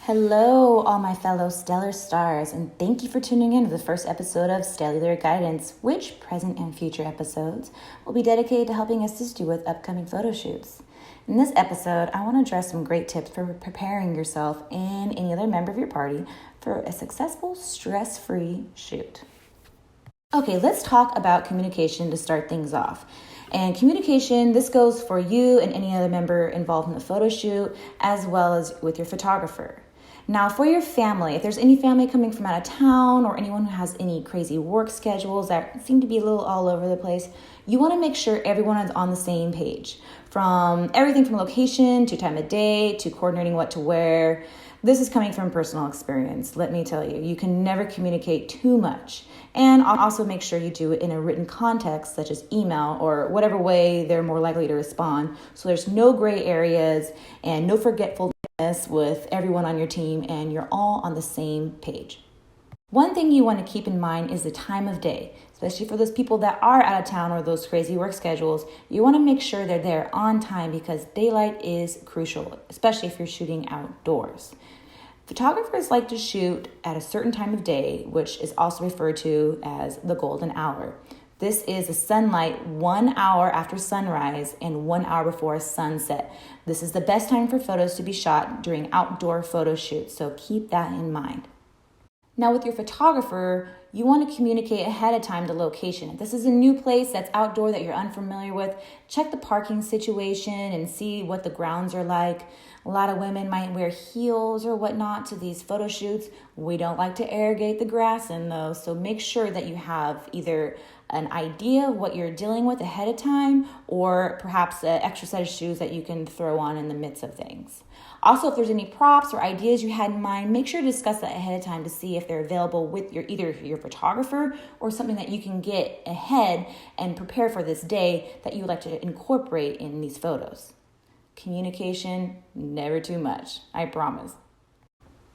Hello, all my fellow stellar stars, and thank you for tuning in to the first episode of Stellar Guidance, which present and future episodes will be dedicated to helping assist you with upcoming photo shoots. In this episode, I want to address some great tips for preparing yourself and any other member of your party for a successful, stress-free shoot. Okay, let's talk about communication to start things off. And communication, this goes for you and any other member involved in the photo shoot, as well as with your photographer. Now, for your family, if there's any family coming from out of town or anyone who has any crazy work schedules that seem to be a little all over the place, you want to make sure everyone is on the same page. From everything from location to time of day to coordinating what to wear. This is coming from personal experience. Let me tell you, you can never communicate too much. And also make sure you do it in a written context, such as email or whatever way they're more likely to respond. So there's no gray areas and no forgetfulness with everyone on your team, and you're all on the same page. One thing you want to keep in mind is the time of day, especially for those people that are out of town or those crazy work schedules. You want to make sure they're there on time because daylight is crucial, especially if you're shooting outdoors. Photographers like to shoot at a certain time of day, which is also referred to as the golden hour. This is the sunlight 1 hour after sunrise and 1 hour before sunset. This is the best time for photos to be shot during outdoor photo shoots, so keep that in mind. Now with your photographer, you want to communicate ahead of time the location. If this is a new place that's outdoor that you're unfamiliar with, check the parking situation and see what the grounds are like. A lot of women might wear heels or whatnot to these photo shoots. We don't like to irrigate the grass in those, so make sure that you have either an idea of what you're dealing with ahead of time or perhaps an extra set of shoes that you can throw on in the midst of things. Also, if there's any props or ideas you had in mind, make sure to discuss that ahead of time to see if they're available with either your photographer or something that you can get ahead and prepare for this day that you would like to incorporate in these photos. Communication, never too much, I promise.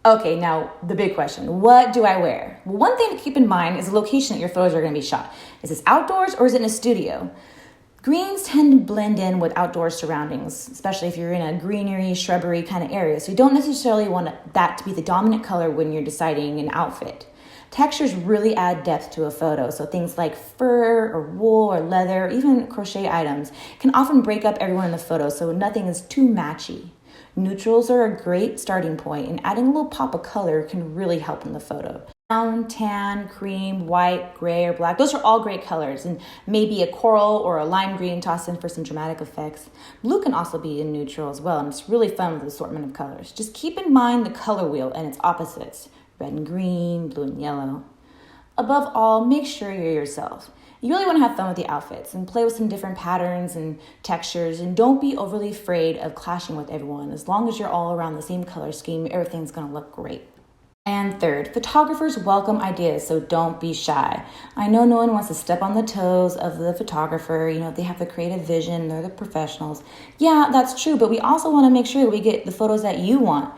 Okay, now the big question, what do I wear? Well, one thing to keep in mind is the location that your photos are going to be shot. Is this outdoors or is it in a studio? Greens tend to blend in with outdoor surroundings, especially if you're in a greenery, shrubbery kind of area. So you don't necessarily want that to be the dominant color when you're deciding an outfit. Textures really add depth to a photo, so things like fur or wool or leather, or even crochet items, can often break up everyone in the photo, so nothing is too matchy. Neutrals are a great starting point, and adding a little pop of color can really help in the photo. Brown, tan, cream, white, gray, or black, those are all great colors, and maybe a coral or a lime green tossed in for some dramatic effects. Blue can also be in neutral as well, and it's really fun with the assortment of colors. Just keep in mind the color wheel and its opposites. Red and green, blue and yellow. Above all, make sure you're yourself. You really want to have fun with the outfits and play with some different patterns and textures, and don't be overly afraid of clashing with everyone. As long as you're all around the same color scheme, everything's going to look great. And third, photographers welcome ideas, so don't be shy. I know no one wants to step on the toes of the photographer. They have the creative vision, they're the professionals. Yeah, that's true, but we also want to make sure that we get the photos that you want.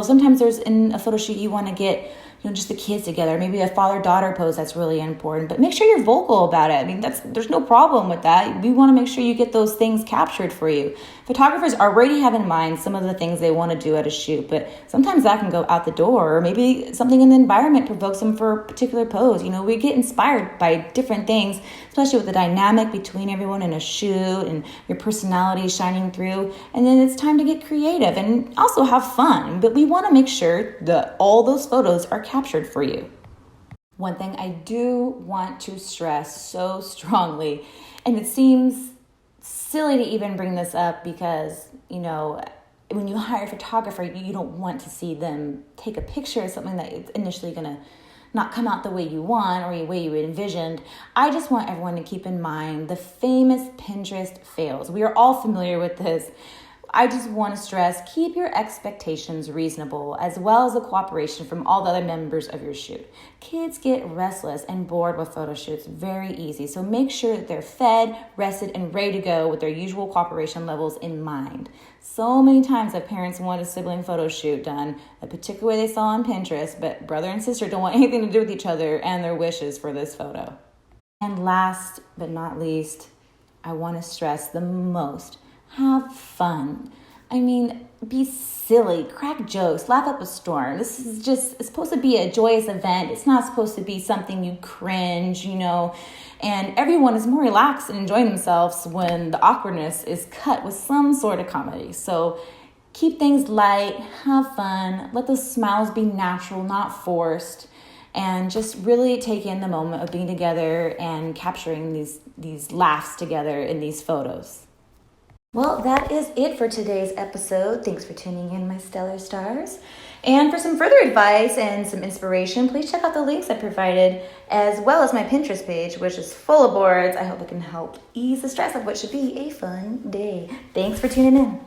Sometimes there's in a photo shoot you want to get just the kids together, maybe a father-daughter pose that's really important, but make sure you're vocal about it. There's no problem with that. We want to make sure you get those things captured for you. Photographers already have in mind some of the things they want to do at a shoot, but sometimes that can go out the door, or maybe something in the environment provokes them for a particular pose. We get inspired by different things, especially with the dynamic between everyone in a shoot and your personality shining through, and then it's time to get creative and also have fun, but we want to make sure that all those photos are captured for you. One thing I do want to stress so strongly, and it seems silly to even bring this up because, when you hire a photographer, you don't want to see them take a picture of something that is initially going to not come out the way you want or the way you envisioned. I just want everyone to keep in mind the famous Pinterest fails. We are all familiar with this. I just want to stress, keep your expectations reasonable, as well as the cooperation from all the other members of your shoot. Kids get restless and bored with photo shoots very easy, so make sure that they're fed, rested, and ready to go with their usual cooperation levels in mind. So many times that parents want a sibling photo shoot done a particular way they saw on Pinterest, but brother and sister don't want anything to do with each other and their wishes for this photo. And last but not least, I want to stress the most. Have fun. I mean, be silly, crack jokes, laugh up a storm. This is just, it's supposed to be a joyous event. It's not supposed to be something you cringe, and everyone is more relaxed and enjoying themselves when the awkwardness is cut with some sort of comedy. So keep things light, have fun, let those smiles be natural, not forced, and just really take in the moment of being together and capturing these laughs together in these photos. Well, that is it for today's episode. Thanks for tuning in, my stellar stars. And for some further advice and some inspiration, please check out the links I provided, as well as my Pinterest page, which is full of boards. I hope it can help ease the stress of what should be a fun day. Thanks for tuning in.